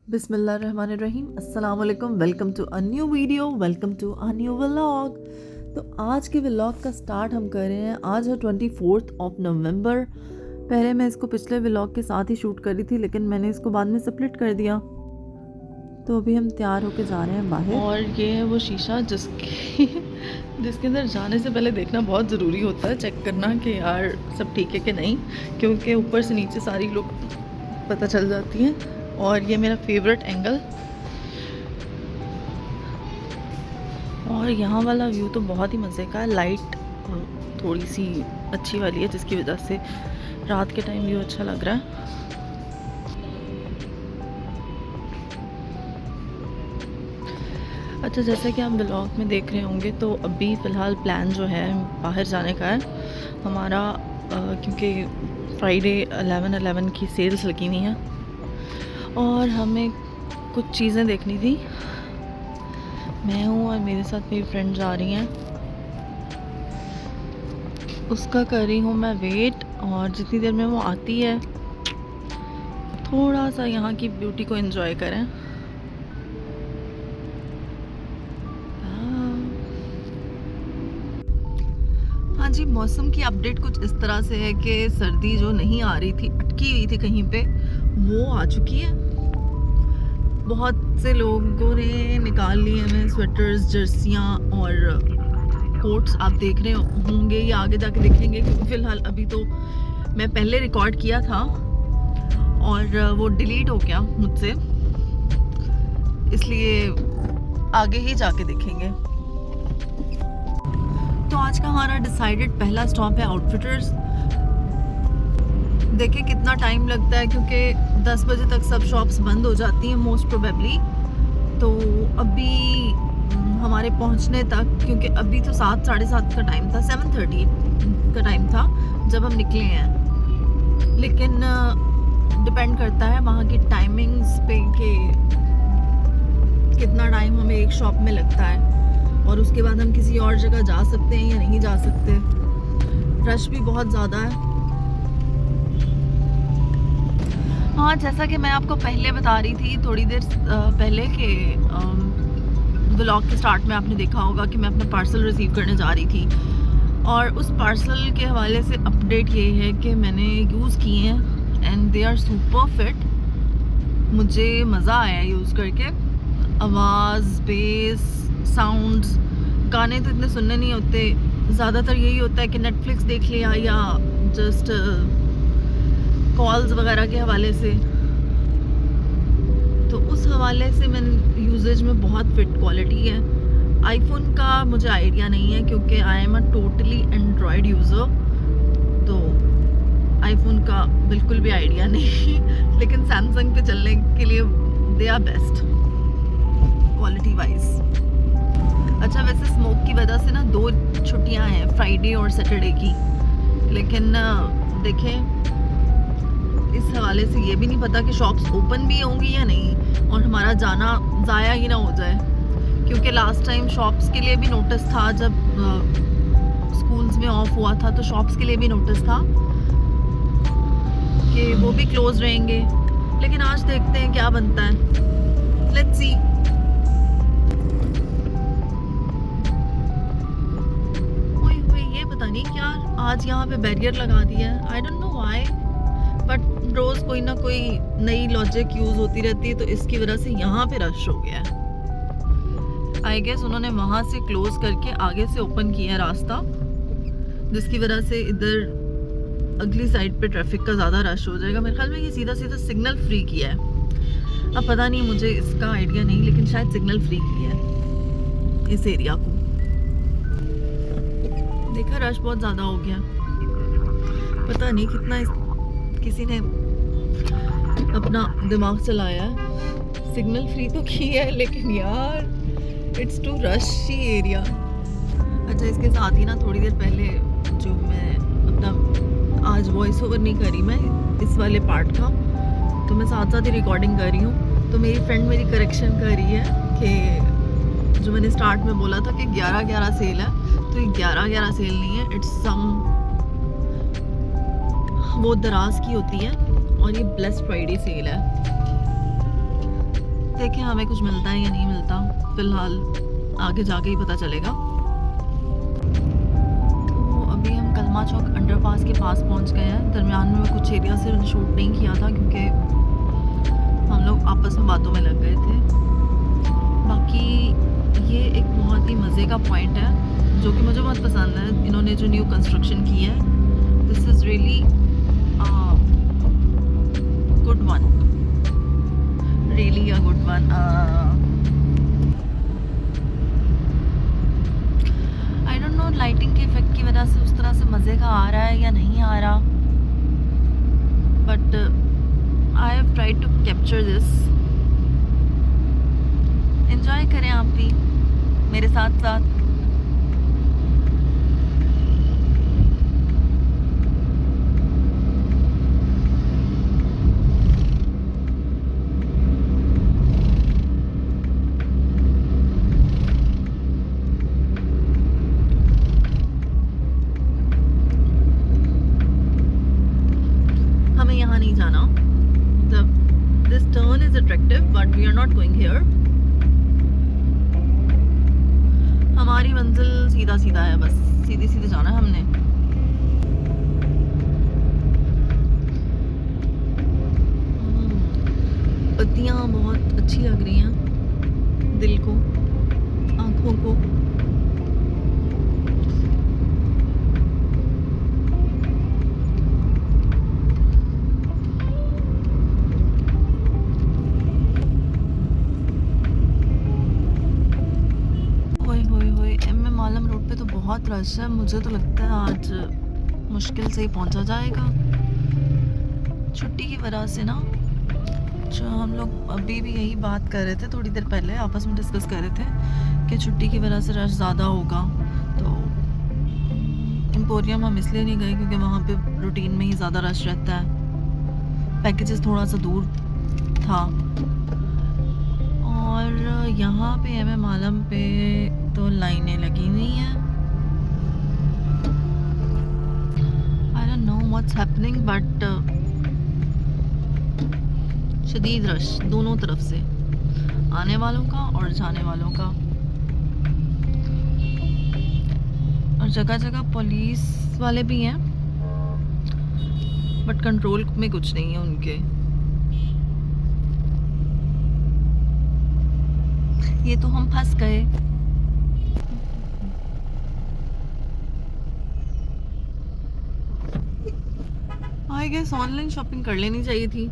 बिस्मिल्लाहिर्रहमानिर्रहीम अस्सलाम वालेकुम। Welcome to a new video, welcome to a new vlog. तो आज के व्लॉग का स्टार्ट हम कर रहे हैं। आज है 24 नवंबर। पहले मैं इसको पिछले व्लॉग के साथ ही शूट करी थी, लेकिन मैंने इसको बाद में स्प्लिट कर दिया। तो अभी हम तैयार होके जा रहे हैं बाहर। और ये है वो शीशा जिसके अंदर जाने से पहले देखना बहुत ज़रूरी होता है, चेक करना कि यार सब ठीक है कि नहीं, क्योंकि ऊपर से नीचे सारी लुक पता चल जाती हैं। और ये मेरा फेवरेट एंगल, और यहाँ वाला व्यू तो बहुत ही मज़े का है। लाइट थोड़ी सी अच्छी वाली है, जिसकी वजह से रात के टाइम व्यू अच्छा लग रहा है। अच्छा, जैसा कि आप ब्लॉग में देख रहे होंगे, तो अभी फ़िलहाल प्लान जो है बाहर जाने का है हमारा, क्योंकि फ्राइडे 11/11 की सेल्स लगी हुई हैं और हमें कुछ चीज़ें देखनी थी। मैं हूँ और मेरे साथ मेरी फ्रेंड जा रही हैं, उसका कर रही हूँ मैं वेट। और जितनी देर में वो आती है, थोड़ा सा यहाँ की ब्यूटी को एंजॉय करें। हाँ जी, मौसम की अपडेट कुछ इस तरह से है कि सर्दी जो नहीं आ रही थी, अटकी हुई थी कहीं पे, वो आ चुकी है। बहुत से लोगों ने निकाल लिए हैं स्वेटर्स, जर्सियाँ और कोट्स। आप देख रहे होंगे या आगे जाके देखेंगे, क्योंकि फ़िलहाल अभी तो मैं पहले रिकॉर्ड किया था और वो डिलीट हो गया मुझसे, इसलिए आगे ही जाके देखेंगे। तो आज का हमारा डिसाइडेड पहला स्टॉप है आउटफिटर्स। देखिए कितना टाइम लगता है, क्योंकि 10 बजे तक सब शॉप्स बंद हो जाती हैं मोस्ट प्रोबेबली। तो अभी हमारे पहुंचने तक, क्योंकि अभी तो 7 साढ़े 7 का टाइम था, 7:30 का टाइम था जब हम निकले हैं। लेकिन डिपेंड करता है वहाँ की टाइमिंग्स पे कि कितना टाइम हमें एक शॉप में लगता है, और उसके बाद हम किसी और जगह जा सकते हैं या नहीं जा सकते। रश भी बहुत ज़्यादा है। हाँ, जैसा कि मैं आपको पहले बता रही थी थोड़ी देर पहले कि व्लॉग के स्टार्ट में आपने देखा होगा कि मैं अपना पार्सल रिसीव करने जा रही थी, और उस पार्सल के हवाले से अपडेट ये है कि मैंने यूज़ किए हैं and they are super fit. मुझे मज़ा आया यूज़ करके। आवाज़, बेस, साउंड्स, गाने तो इतने सुनने नहीं होते, ज़्यादातर यही होता है कि नेटफ्लिक्स देख लिया या जस्ट कॉल्स वगैरह के हवाले से। तो उस हवाले से मैंने यूजेज में बहुत फिट क्वालिटी है। आईफोन का मुझे आइडिया नहीं है, क्योंकि I am a totally Android user, तो आईफोन का बिल्कुल भी आइडिया नहीं। लेकिन सैमसंग पे चलने के लिए they are best quality wise. अच्छा, वैसे स्मोक की वजह से ना 2 छुट्टियां हैं, फ्राइडे और सैटरडे की। लेकिन देखें, इस हवाले से ये भी नहीं पता कि शॉप्स ओपन भी होंगी या नहीं, और हमारा जाना ज़ाया ही ना हो जाए। क्योंकि लास्ट टाइम शॉप्स के लिए भी नोटिस था, जब स्कूल्स में ऑफ हुआ था तो शॉप्स के लिए भी नोटिस था कि वो भी क्लोज रहेंगे। लेकिन आज देखते हैं क्या बनता है, लेट्स सी। ये पता नहीं क्या आज यहाँ पे बैरियर लगा दिया है, I don't know why, but रोज़ कोई ना कोई नई लॉजिक यूज़ होती रहती है, तो इसकी वजह से यहाँ पे रश हो गया है। आई गेस उन्होंने वहाँ से क्लोज करके आगे से ओपन किया है रास्ता, जिसकी वजह से इधर अगली साइड पे ट्रैफिक का ज़्यादा रश हो जाएगा। मेरे ख्याल में ये सीधा सीधा सिग्नल फ्री किया है। अब पता नहीं, मुझे इसका आइडिया नहीं, लेकिन शायद सिग्नल फ्री किया है इस एरिया को। देखा, रश बहुत ज़्यादा हो गया, पता नहीं कितना किसी ने अपना दिमाग चलाया है। सिग्नल फ्री तो किया है, लेकिन यार इट्स टू रशी एरिया। अच्छा, इसके साथ ही ना थोड़ी देर पहले जो मैं अपना आज वॉइस ओवर नहीं करी मैं इस वाले पार्ट का, तो मैं साथ साथ ही रिकॉर्डिंग कर रही हूँ। तो मेरी फ्रेंड मेरी करेक्शन कर रही है कि जो मैंने स्टार्ट में बोला था कि 11/11 सेल है, तो ये 11/11 सेल नहीं है, इट्स सम वो दराज की होती है, और ये ब्लेस्ड फ्राइडे सेल है। देखें हमें कुछ मिलता है या नहीं मिलता, फ़िलहाल आगे जाके ही पता चलेगा। तो अभी हम कलमा चौक अंडरपास के पास पहुंच गए हैं। दरमियान में कुछ एरिया से शूट नहीं किया था क्योंकि हम लोग आपस में बातों में लग गए थे। बाकी ये एक बहुत ही मज़े का पॉइंट है जो कि मुझे बहुत पसंद है। इन्होंने जो न्यू कंस्ट्रक्शन की है, this is really good one, really a good one. I don't no lighting के इफेक्ट की वजह से उस तरह से मज़े का आ रहा है या नहीं आ रहा, but I have tried to capture this. Enjoy करें आप भी मेरे साथ साथ। हमें यहाँ नहीं जाना। This turn is attractive but we are not going here. हमारी मंजिल सीधा सीधा है, बस सीधे सीधे जाना है हमने। पत्तियाँ बहुत अच्छी लग रही हैं दिल को, आँखों को। मालम रोड पे तो बहुत रश है। मुझे तो लगता है आज मुश्किल से ही पहुंचा जाएगा, छुट्टी की वजह से ना। जो हम लोग अभी भी यही बात कर रहे थे, थोड़ी देर पहले आपस में डिस्कस कर रहे थे कि छुट्टी की वजह से रश ज़्यादा होगा। तो एम्पोरियम हम इसलिए नहीं गए क्योंकि वहाँ पे रूटीन में ही ज़्यादा रश रहता है, पैकेजेस थोड़ा सा दूर था। और यहाँ पे एम आलम पे तो लाइनें लगी हुई हैं। आई don't know what's happening but शदीद रश दोनों तरफ से, आने वालों का और जाने वालों का। और जगह जगह पुलिस वाले भी हैं बट कंट्रोल में कुछ नहीं है उनके। ये तो हम फंस गए। आई गेस ऑनलाइन शॉपिंग कर लेनी चाहिए थी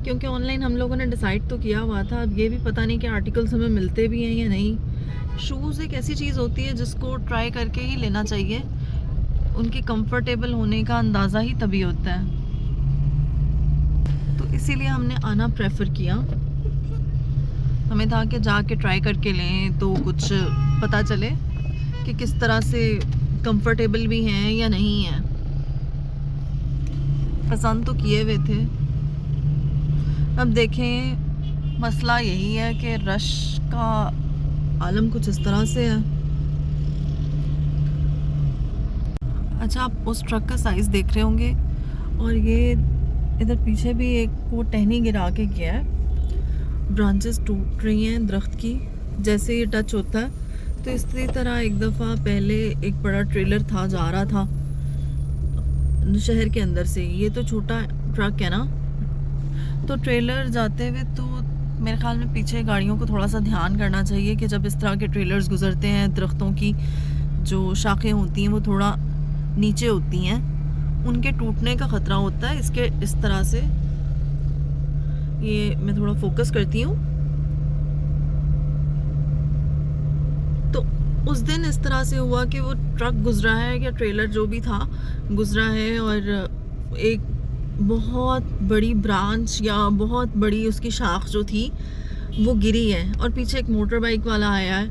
क्योंकि ऑनलाइन हम लोगों ने डिसाइड तो किया हुआ था। अब ये भी पता नहीं कि आर्टिकल्स हमें मिलते भी हैं या नहीं। शूज़ एक ऐसी चीज़ होती है जिसको ट्राई करके ही लेना चाहिए, उनके कंफर्टेबल होने का अंदाज़ा ही तभी होता है। तो इसीलिए हमने आना प्रेफर किया। हमें था कि जाके ट्राई करके लें तो कुछ पता चले कि किस तरह से कंफर्टेबल भी हैं या नहीं हैं। पसंद तो किए हुए थे। अब देखें, मसला यही है कि रश का आलम कुछ इस तरह से है। अच्छा, आप उस ट्रक का साइज़ देख रहे होंगे और ये इधर पीछे भी एक वो टहनी गिरा के गया है। ब्रांचेस टूट रही हैं दरख्त की, जैसे ये टच होता है। तो इसी तरह एक दफ़ा पहले एक बड़ा ट्रेलर था, जा रहा था शहर के अंदर से। ये तो छोटा ट्रक है ना, तो ट्रेलर जाते हुए तो मेरे ख्याल में पीछे गाड़ियों को थोड़ा सा ध्यान करना चाहिए कि जब इस तरह के ट्रेलर्स गुजरते हैं, दरख्तों की जो शाखें होती हैं वो थोड़ा नीचे होती हैं, उनके टूटने का ख़तरा होता है। इसके इस तरह से ये मैं थोड़ा फोकस करती हूँ। तो उस दिन इस तरह से हुआ कि वो ट्रक गुजरा है या ट्रेलर जो भी था गुजरा है और एक बहुत बड़ी ब्रांच या बहुत बड़ी उसकी शाख जो थी वो गिरी है और पीछे एक मोटर बाइक वाला आया है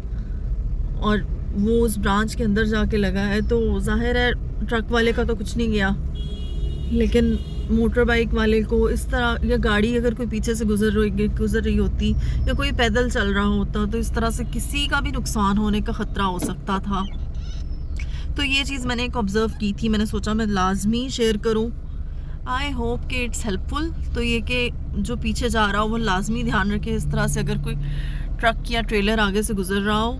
और वो उस ब्रांच के अंदर जाके लगा है। तो जाहिर है ट्रक वाले का तो कुछ नहीं गया, लेकिन मोटर बाइक वाले को इस तरह, या गाड़ी अगर कोई पीछे से गुजर रही होती या कोई पैदल चल रहा होता तो इस तरह से किसी का भी नुकसान होने का ख़तरा हो सकता था। तो ये चीज़ मैंने एक ऑब्ज़र्व की थी, मैंने सोचा मैं लाजमी शेयर करूं आई होप कि इट्स हेल्पफुल। तो ये कि जो पीछे जा रहा हो वो लाजमी ध्यान रखे, इस तरह से अगर कोई ट्रक या ट्रेलर आगे से गुजर रहा हो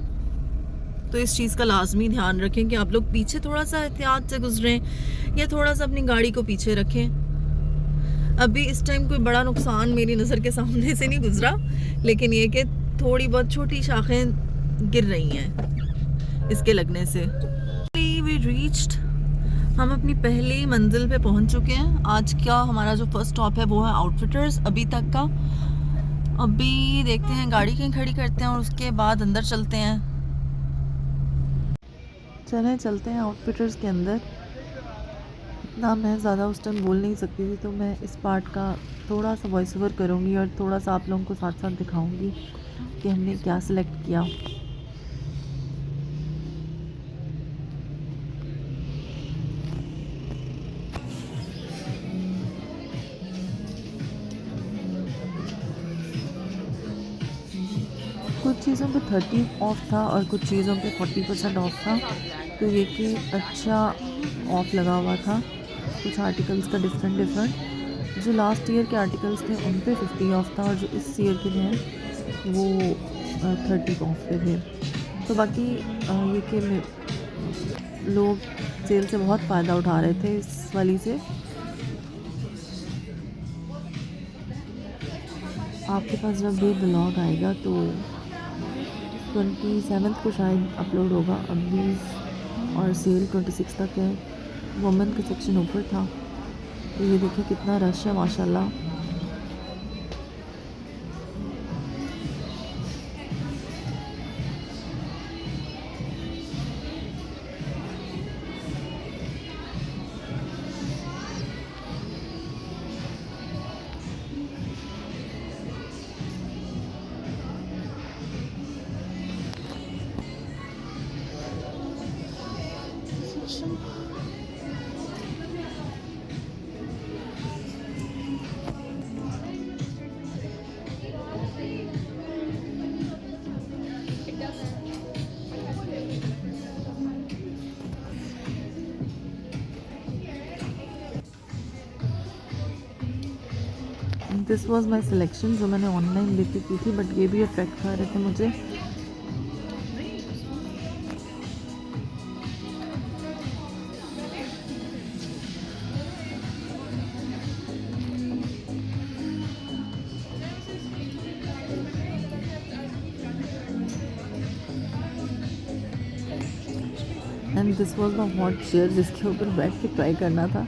तो इस चीज़ का लाजमी ध्यान रखें कि आप लोग पीछे थोड़ा सा एहतियात से गुजरें या थोड़ा सा अपनी गाड़ी को पीछे रखें। अभी इस टाइम कोई बड़ा नुकसान मेरी नज़र के सामने से नहीं गुजरा, लेकिन ये कि थोड़ी बहुत छोटी शाखें गिर रही हैं इसके लगने से। वी रीच्ड, हम अपनी पहली मंजिल पे पहुंच चुके हैं। आज का हमारा जो फर्स्ट स्टॉप है वो है आउटफिटर्स अभी तक का। अभी देखते हैं गाड़ी कहीं खड़ी करते हैं और उसके बाद अंदर चलते हैं। चलें चलते हैं आउटफिटर्स के अंदर। इतना मैं ज़्यादा उस टाइम बोल नहीं सकती थी, तो मैं इस पार्ट का थोड़ा सा वॉइस ओवर करूँगी और थोड़ा सा आप लोगों को साथ साथ दिखाऊँगी कि हमने क्या सिलेक्ट किया। कुछ चीज़ों पे 30 ऑफ था और कुछ चीज़ों पे 40% ऑफ था, तो ये कि अच्छा ऑफ लगा हुआ था। कुछ आर्टिकल्स का डिफरेंट जो लास्ट ईयर के आर्टिकल्स थे उन पे 50 ऑफ था और जो इस ईयर के हैं वो 30 ऑफ पे थे। तो बाकी ये कि लोग सेल से बहुत फ़ायदा उठा रहे थे इस वाली से। आपके पास जब भी ब्लॉग आएगा तो 27 को शायद अपलोड होगा अभी, और सेल 26 तक है। वुमेन का सेक्शन ऊपर था, तो ये देखिए कितना रश है माशाल्लाह। दिस वॉज माई सिलेक्शन जो मैंने ऑनलाइन लेके की थी, बट ये भी अट्रैक्ट कर रहे थे मुझे। And this was the hot chair जिसके ऊपर बैठ के ट्राई करना था।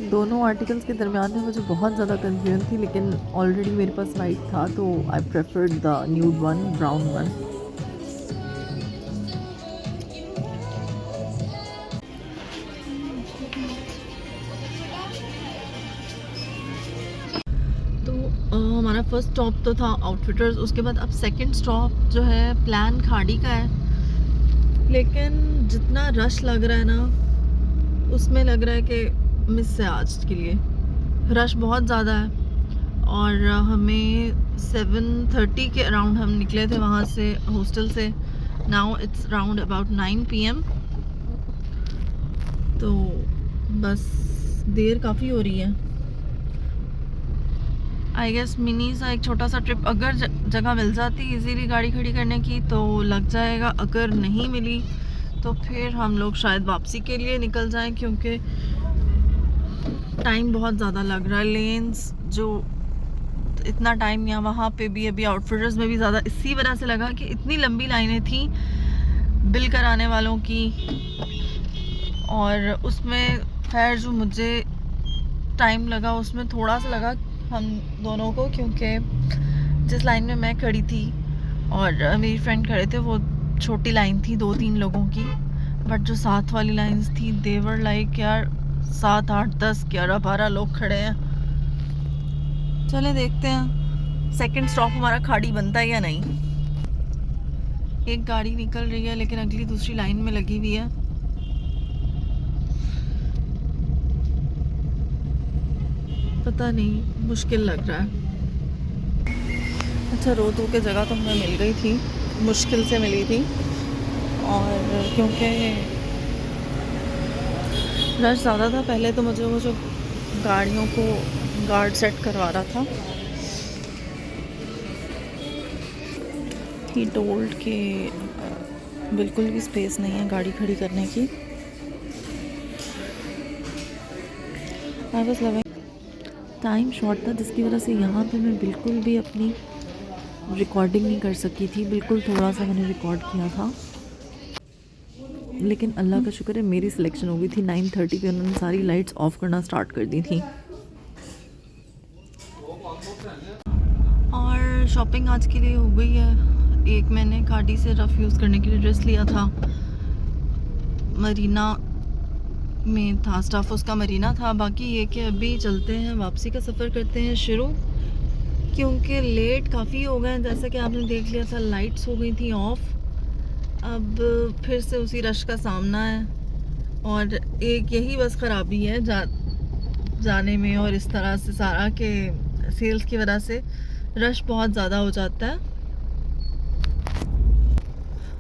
दोनों आर्टिकल्स के दरमियान में मुझे बहुत ज़्यादा कंफ्यूजन थी, लेकिन ऑलरेडी मेरे पास वाइट था तो आई preferred the nude one, brown one. तो हमारा फर्स्ट स्टॉप तो था आउटफिटर्स, उसके बाद अब सेकंड स्टॉप जो है प्लान खाड़ी का है। लेकिन जितना रश लग रहा है ना, उसमें लग रहा है कि मिस है आज के लिए। रश बहुत ज़्यादा है और हमें 7:30 के अराउंड हम निकले थे वहाँ से हॉस्टल से। Now it's around about 9 PM, तो बस देर काफ़ी हो रही है। आई गेस मिनी सा एक छोटा सा ट्रिप अगर जगह मिल जाती इजीली गाड़ी खड़ी करने की तो लग जाएगा। अगर नहीं मिली तो फिर हम लोग शायद वापसी के लिए निकल जाएं, क्योंकि टाइम बहुत ज़्यादा लग रहा है। लेन्स जो इतना टाइम यहाँ वहाँ पे भी अभी आउटफिटर्स में भी ज़्यादा इसी वजह से लगा कि इतनी लंबी लाइनें थी बिल कराने वालों की। और उसमें खैर जो मुझे टाइम लगा उसमें थोड़ा सा लगा हम दोनों को, क्योंकि जिस लाइन में मैं खड़ी थी और मेरी फ्रेंड खड़े थे वो छोटी लाइन थी 2-3 लोगों की, बट जो साथ वाली लाइंस थी देवर लाइक यार 7, 8, 10, 11, 12 लोग खड़े हैं। चले देखते हैं सेकंड स्टॉप हमारा खाड़ी बनता है या नहीं। एक गाड़ी निकल रही है लेकिन अगली दूसरी लाइन में लगी हुई है। पता नहीं, मुश्किल लग रहा है। अच्छा, रो धो के जगह तो हमें मिल गई थी, मुश्किल से मिली थी। और क्योंकि रश ज़्यादा था, पहले तो मुझे वो जो गाड़ियों को गार्ड सेट करवा रहा था, ही टोल्ड कि बिल्कुल भी स्पेस नहीं है गाड़ी खड़ी करने की। I was loving. Time short था जिसकी वजह से यहाँ पे मैं बिल्कुल भी अपनी रिकॉर्डिंग नहीं कर सकी थी। बिल्कुल थोड़ा सा मैंने रिकॉर्ड किया था, लेकिन अल्लाह का शुक्र है मेरी सिलेक्शन हो गई थी। 9:30 पे उन्होंने सारी लाइट्स ऑफ करना स्टार्ट कर दी थी। और शॉपिंग आज के लिए हो गई है। एक मैंने कार्डी से रफ़ यूज़ करने के लिए ड्रेस लिया था, मरीना में था, स्टफ उसका मरीना था। बाकी ये कि अभी चलते हैं, वापसी का सफ़र करते हैं शुरू, क्योंकि लेट काफ़ी हो गए। जैसा कि आपने देख लिया था, लाइट्स हो गई थी ऑफ। अब फिर से उसी रश का सामना है, और एक यही बस ख़राबी है जाने में, और इस तरह से सारा के सेल्स की वजह से रश बहुत ज़्यादा हो जाता है।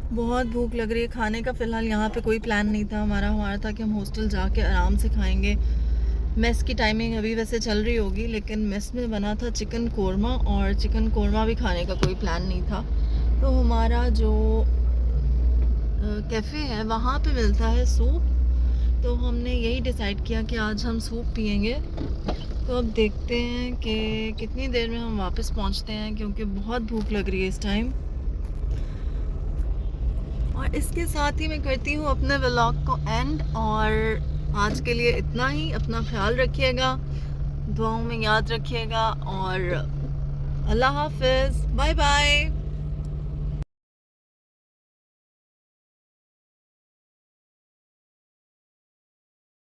बहुत भूख लग रही है। खाने का फ़िलहाल यहाँ पे कोई प्लान नहीं था हमारा था कि हम हॉस्टल जाके आराम से खाएंगे। मेस की टाइमिंग अभी वैसे चल रही होगी, लेकिन मेस में बना था चिकन कोरमा, और चिकन कोरमा भी खाने का कोई प्लान नहीं था। तो हमारा जो कैफ़े है वहाँ पे मिलता है सूप, तो हमने यही डिसाइड किया कि आज हम सूप पियेंगे। तो अब देखते हैं कि कितनी देर में हम वापस पहुँचते हैं, क्योंकि बहुत भूख लग रही है इस टाइम। और इसके साथ ही मैं करती हूँ अपने व्लॉग को एंड, और आज के लिए इतना ही। अपना ख्याल रखिएगा, दुआओं में याद रखिएगा, और अल्लाह हाफिज़, बाय बाय।